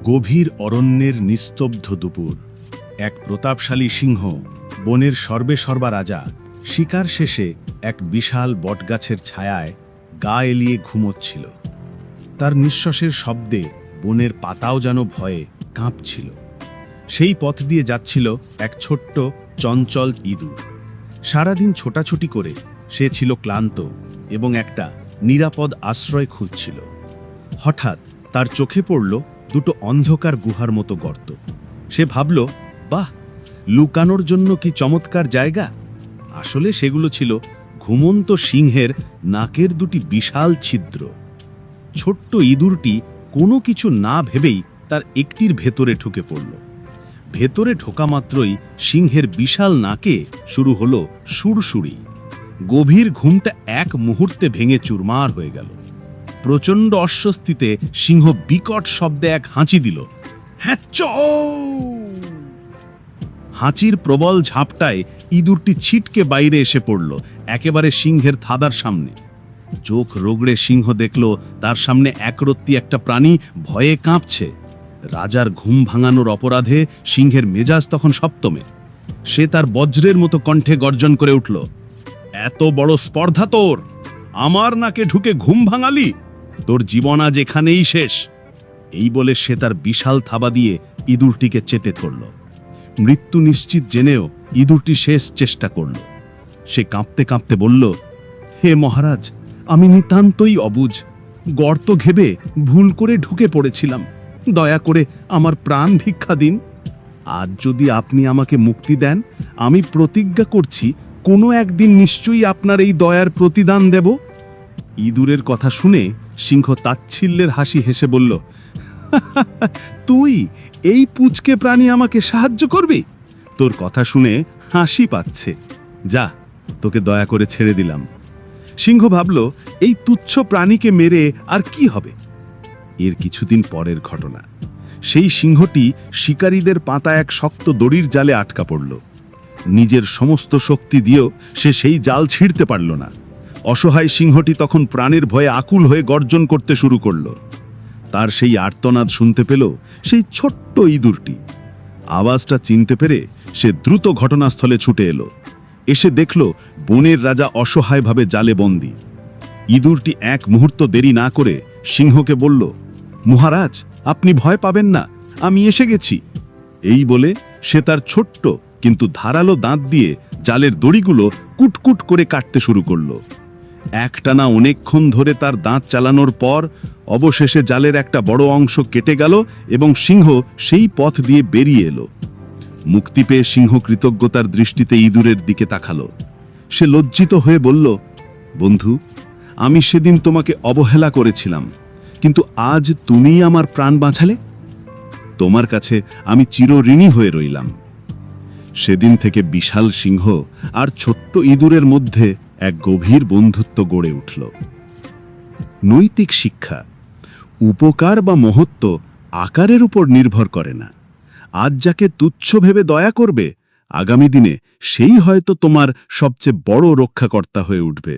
গভীর অরণ্যের নিস্তব্ধ দুপুর। এক প্রতাপশালী সিংহ, বনের সর্বেসর্বা রাজা, শিকার শেষে এক বিশাল বটগাছের ছায়ায় গা এলিয়ে ঘুমোচ্ছিল। তার নিঃশ্বাসের শব্দে বনের পাতাও যেন ভয়ে কাঁপছিল। সেই পথ দিয়ে যাচ্ছিল এক ছোট্ট চঞ্চল ইঁদুর। সারাদিন ছোটাছুটি করে সে ছিল ক্লান্ত এবং একটা নিরাপদ আশ্রয় খুঁজছিল। হঠাৎ তার চোখে পড়ল দুটো অন্ধকার গুহার মতো গর্ত। সে ভাবল, বাহ, লুকানোর জন্য কি চমৎকার জায়গা। আসলে সেগুলো ছিল ঘুমন্ত সিংহের নাকের দুটি বিশাল ছিদ্র। ছোট্ট ইঁদুরটি কোনো কিছু না ভেবেই তার একটির ভেতরে ঢুকে পড়ল। ভেতরে ঢোকা মাত্রই সিংহের বিশাল নাকে শুরু হলো সুরসুরি। গভীর ঘুমটা এক মুহূর্তে ভেঙে চুরমার হয়ে গেল। প্রচণ্ড অস্বস্তিতে সিংহ বিকট শব্দে এক হাঁচি দিল। হাঁচির প্রবল ঝাপটায় ইঁদুরটি ছিটকে বাইরে এসে পড়ল, একেবারে সিংহের থাদার সামনে। চোখ রোগড়ে সিংহ দেখল তার সামনে একরত্তি একটা প্রাণী ভয়ে কাঁপছে। রাজার ঘুম ভাঙানোর অপরাধে সিংহের মেজাজ তখন সপ্তমে। সে তার বজ্রের মতো কণ্ঠে গর্জন করে উঠল, এত বড় স্পর্ধা তোর! আমার নাকে ঢুকে ঘুম ভাঙালি? তোর জীবন আজ এখানেই শেষ। এই বলে সে তার বিশাল থাবা দিয়ে ইঁদুরটিকে চেপে ধরল। মৃত্যু নিশ্চিত জেনেও ইঁদুরটি শেষ চেষ্টা করল। সে কাঁপতে কাঁপতে বলল, হে মহারাজ, আমি নিতান্তই অবুঝ। গর্ত ঘেবে ভুল করে ঢুকে পড়েছিলাম। দয়া করে আমার প্রাণ ভিক্ষা দিন। আজ যদি আপনি আমাকে মুক্তি দেন, আমি প্রতিজ্ঞা করছি কোনো একদিন নিশ্চয়ই আপনার এই দয়ার প্রতিদান দেব। ইঁদুরের কথা শুনে সিংহ তাচ্ছিল্যের হাসি হেসে বলল, তুই এই পুচকে প্রাণী আমাকে সাহায্য করবি? তোর কথা শুনে হাসি পাচ্ছে। যা, তোকে দয়া করে ছেড়ে দিলাম। সিংহ ভাবল, এই তুচ্ছ প্রাণীকে মেরে আর কি হবে। এর কিছুদিন পরের ঘটনা। সেই সিংহটি শিকারীদের পাতা এক শক্ত দড়ির জালে আটকা পড়ল। নিজের সমস্ত শক্তি দিয়েও সে সেই জাল ছিঁড়তে পারল না। অসহায় সিংহটি তখন প্রাণের ভয়ে আকুল হয়ে গর্জন করতে শুরু করল। তার সেই আর্তনাদ শুনতে পেল সেই ছোট্ট ইঁদুরটি। আওয়াজটা চিনতে পেরে সে দ্রুত ঘটনাস্থলে ছুটে এলো। এসে দেখল বনের রাজা অসহায়ভাবে জালে বন্দী। ইঁদুরটি এক মুহূর্ত দেরি না করে সিংহকে বলল, মহারাজ, আপনি ভয় পাবেন না, আমি এসে গেছি। এই বলে সে তার ছোট্ট কিন্তু ধারালো দাঁত দিয়ে জালের দড়িগুলো কুটকুট করে কাটতে শুরু করল। একটানা অনেকক্ষণ ধরে তার দাঁত চালানোর পর অবশেষে জালের একটা বড় অংশ কেটে গেল এবং সিংহ সেই পথ দিয়ে বেরিয়ে এলো। মুক্তি পেয়ে সিংহ কৃতজ্ঞতার দৃষ্টিতে ইঁদুরের দিকে তাকালো। সে লজ্জিত হয়ে বলল, বন্ধু, আমি সেদিন তোমাকে অবহেলা করেছিলাম, কিন্তু আজ তুমিই আমার প্রাণ বাঁচালে। তোমার কাছে আমি চিরঋণী হয়ে রইলাম। সেদিন থেকে বিশাল সিংহ আর ছোট্ট ইঁদুরের মধ্যে এক গভীর বন্ধুত্ব গড়ে উঠল। নৈতিক শিক্ষা: উপকার বা মহত্ব আকারের উপর নির্ভর করে না। আজ যাকে তুচ্ছ ভেবে দয়া করবে, আগামী দিনে সেই হয়তো তোমার সবচেয়ে বড় রক্ষাকর্তা হয়ে উঠবে।